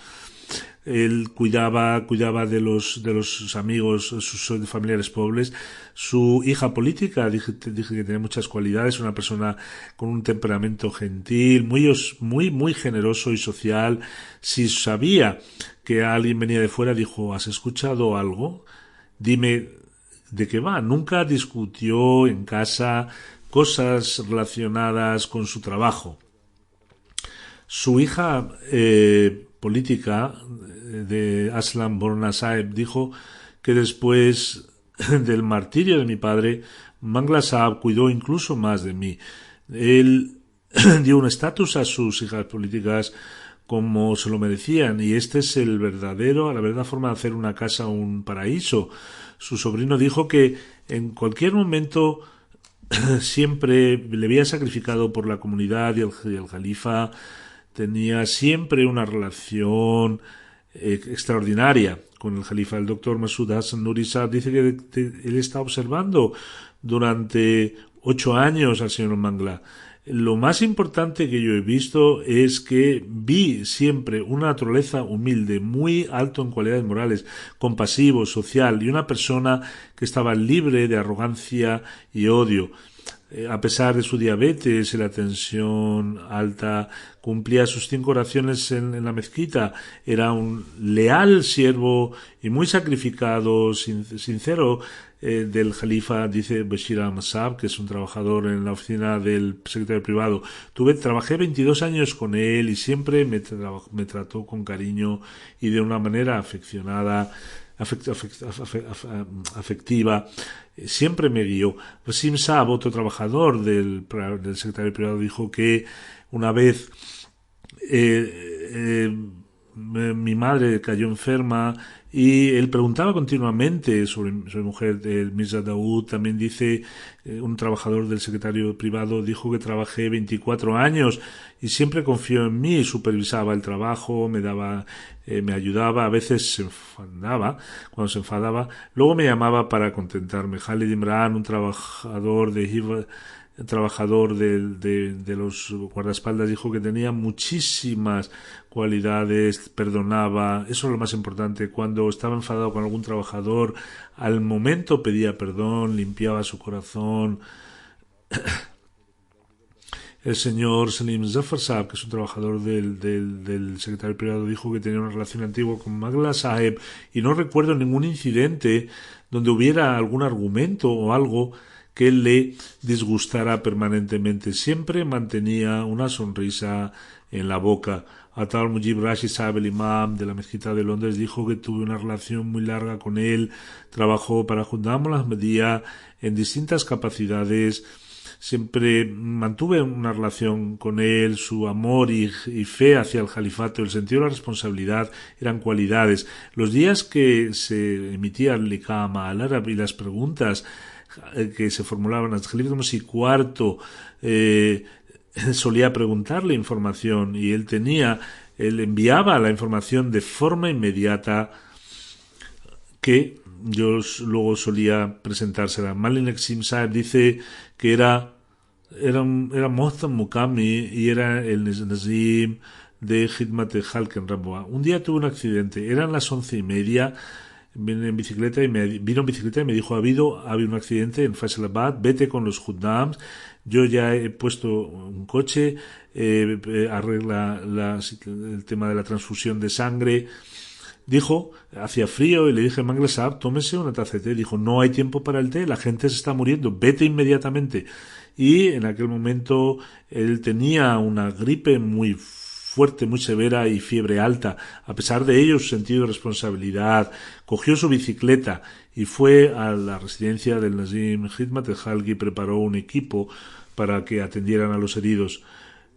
Él cuidaba de los amigos, sus familiares pobres. Su hija política, dije que tenía muchas cualidades, una persona con un temperamento gentil, muy generoso y social. Si sabía que alguien venía de fuera, dijo, ¿has escuchado algo? Dime de qué va. Nunca discutió en casa cosas relacionadas con su trabajo. Su hija política de Aslam Borna Sahib dijo que después del martirio de mi padre, Mangla Sahib cuidó incluso más de mí. Él dio un estatus a sus hijas políticas como se lo merecían, y este es la verdadera forma de hacer una casa un paraíso. Su sobrino dijo que en cualquier momento siempre le había sacrificado por la comunidad, y el califa tenía siempre una relación extraordinaria con el califa. El doctor Masud Hassan Nuri Saab dice que él está observando durante 8 años al señor Mangla. Lo más importante que yo he visto es que vi siempre una naturaleza humilde, muy alto en cualidades morales, compasivo, social, y una persona que estaba libre de arrogancia y odio. A pesar de su diabetes y la tensión alta, cumplía sus 5 oraciones en la mezquita. Era un leal siervo y muy sacrificado, sincero, del califa, dice Bashir Ahmad Saab, que es un trabajador en la oficina del secretario privado. Trabajé 22 años con él y siempre me trató con cariño y de una manera afectiva. Siempre me guió. Wasim Saab, otro trabajador del secretario privado, dijo que una vez mi madre cayó enferma y él preguntaba continuamente sobre mi mujer. El Mirza Daoud también dice, un trabajador del secretario privado, dijo que trabajé 24 años y siempre confió en mí, supervisaba el trabajo, me ayudaba, a veces se enfadaba, cuando se enfadaba, luego me llamaba para contentarme. Khalid Imran, un trabajador de los guardaespaldas, dijo que tenía muchísimas cualidades, perdonaba. Eso es lo más importante. Cuando estaba enfadado con algún trabajador, al momento pedía perdón, limpiaba su corazón. El señor Salim Zafar Saab, que es un trabajador del secretario privado, dijo que tenía una relación antigua con Mangla Sahib y no recuerdo ningún incidente donde hubiera algún argumento o algo que le disgustara permanentemente. Siempre mantenía una sonrisa en la boca. Atal Mujib Rashid Saab, el imam de la mezquita de Londres, dijo que tuve una relación muy larga con él. Trabajó para Khuddam al-Ahmadiyya en distintas capacidades. Siempre mantuve una relación con él. Su amor y fe hacia el califato, el sentido de la responsabilidad eran cualidades. Los días que se emitía el Liqama al árabe y las preguntas que se formulaban hasta el Califa y cuarto, solía preguntarle información y él enviaba la información de forma inmediata, que yo luego solía presentársela. Malin Exim Saeb dice que era Mohtam Mukami y era el Nazim de Khidmat Halk en Ramboa. Un día tuve un accidente, eran las 11:30, vino en bicicleta y me dijo, ha habido un accidente en Faisalabad, vete con los Khuddams, yo ya he puesto un coche, arregla el tema de la transfusión de sangre. Dijo, hacía frío, y le dije, Mangla Sahib, tómese una taza de té. Dijo, no hay tiempo para el té, la gente se está muriendo, vete inmediatamente. Y en aquel momento él tenía una gripe muy fuerte, muy severa y fiebre alta. A pesar de ello, su sentido de responsabilidad, cogió su bicicleta y fue a la residencia del Nazim Khidmat al-Halki y preparó un equipo para que atendieran a los heridos.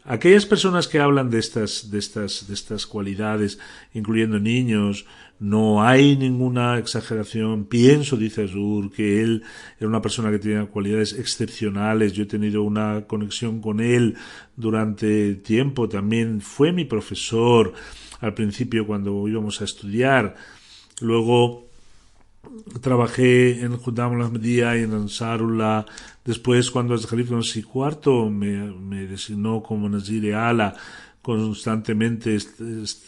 Aquellas personas que hablan de estas cualidades, incluyendo niños, no hay ninguna exageración. Pienso, dice Azur, que él era una persona que tenía cualidades excepcionales. Yo he tenido una conexión con él durante tiempo. También fue mi profesor al principio cuando íbamos a estudiar. Luego trabajé en Khuddam al-Ahmadiyya y en Ansarullah. Después, cuando el Califa IV me designó como Nazir Ala, constantemente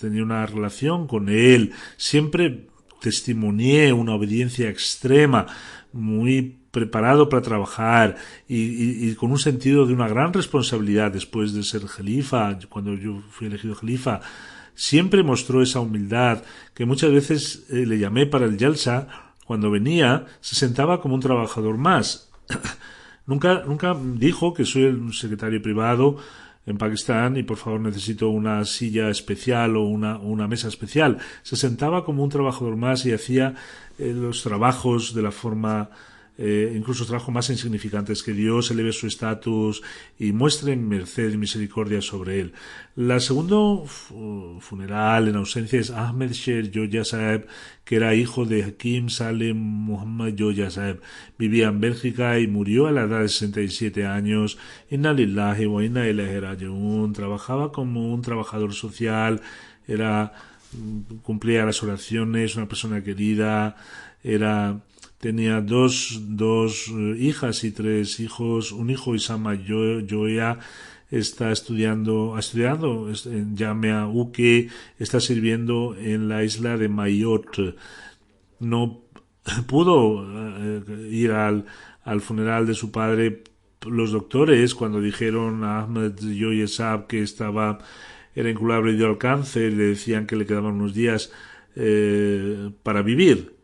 tenía una relación con él. Siempre testimonié una obediencia extrema, muy preparado para trabajar y con un sentido de una gran responsabilidad después de ser Jalifa. Cuando yo fui elegido Jalifa, siempre mostró esa humildad que muchas veces le llamé para el Jalsa. Cuando venía, se sentaba como un trabajador más. Nunca dijo que soy el secretario privado, en Pakistán y por favor necesito una silla especial o una mesa especial. Se sentaba como un trabajador más y hacía los trabajos de la forma, incluso trabajos más insignificantes, que Dios eleve su estatus y muestre merced y misericordia sobre él. La segundo funeral en ausencia es Ahmed Sher Joya Saheb, que era hijo de Hakim Salem Muhammad Joya Saheb. Vivía en Bélgica y murió a la edad de 67 años. Inna lillahi wa inna ilaihi raji'un. Trabajaba como un trabajador social, cumplía las oraciones, una persona querida, tenía dos hijas y 3 hijos. Un hijo, Isama Joya, está estudiando en Jamia Uke, está sirviendo en la isla de Mayotte. No pudo ir al funeral de su padre. Los doctores, cuando dijeron a Ahmed Joya Saheb que era incurable debido al cáncer, le decían que le quedaban unos días para vivir.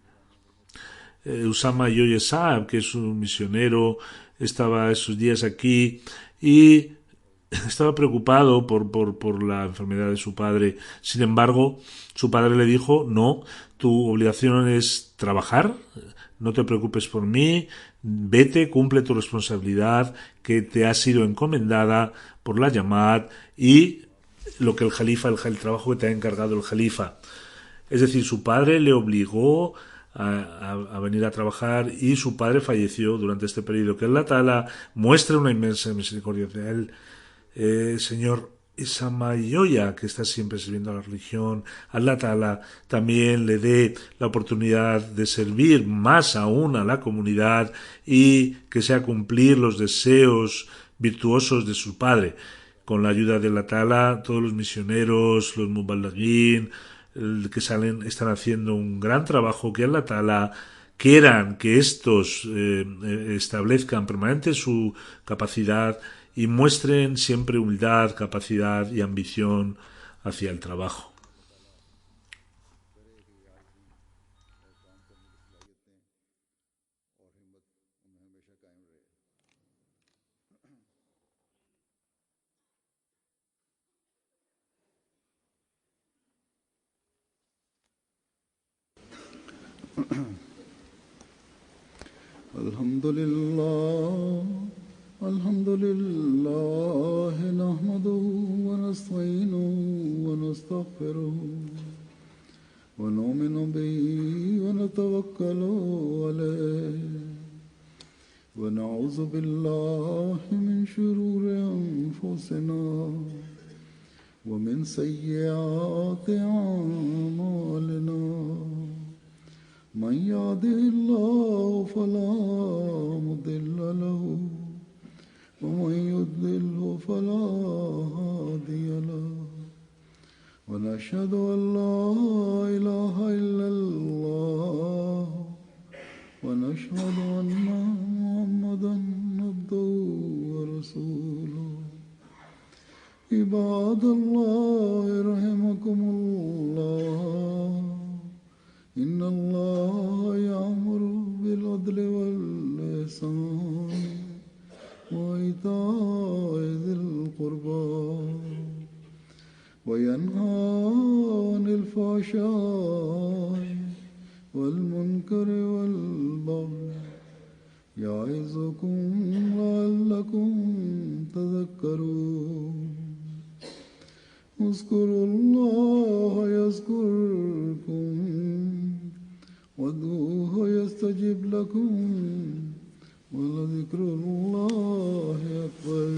Usama Joya Saheb, que es un misionero, estaba esos días aquí y estaba preocupado por la enfermedad de su padre. Sin embargo, su padre le dijo: no, tu obligación es trabajar, no te preocupes por mí, vete, cumple tu responsabilidad que te ha sido encomendada por la Yamad y lo que el trabajo que te ha encargado el Jalifa. Es decir, su padre le obligó a venir a trabajar y su padre falleció durante este periodo. Que Allah Ta'ala muestre una inmensa misericordia de él. Señor Isama Joya, que está siempre sirviendo a la religión, Allah Ta'ala también le dé la oportunidad de servir más aún a la comunidad y que sea cumplir los deseos virtuosos de su padre. Con la ayuda de Allah Ta'ala, todos los misioneros, los mubalaghin que están haciendo un gran trabajo, que Allah Ta'ala quieran que estos establezcan permanente su capacidad y muestren siempre humildad, capacidad y ambición hacia el trabajo. الحمد لله نحمده ونستعينه ونستغفره ونؤمن به ونتوكل عليه ونعوذ بالله من شرور أنفسنا ومن سيئات أعمالنا من يهده الله فلا مضل له ومن يضلل فلا هادي له ونشهد أن لا إله إلا الله ونشهد أن محمدا عبده ورسوله عباد الله رحمكم الله إن الله يأمر بالعدل والإحسان وإيتاء ذي القربى وينهى عن الفحشاء والمنكر والبغي يعظكم لعلكم تذكرون اذكروا الله يذكركم وادعوه يستجب لكم ولذكر الله أكبر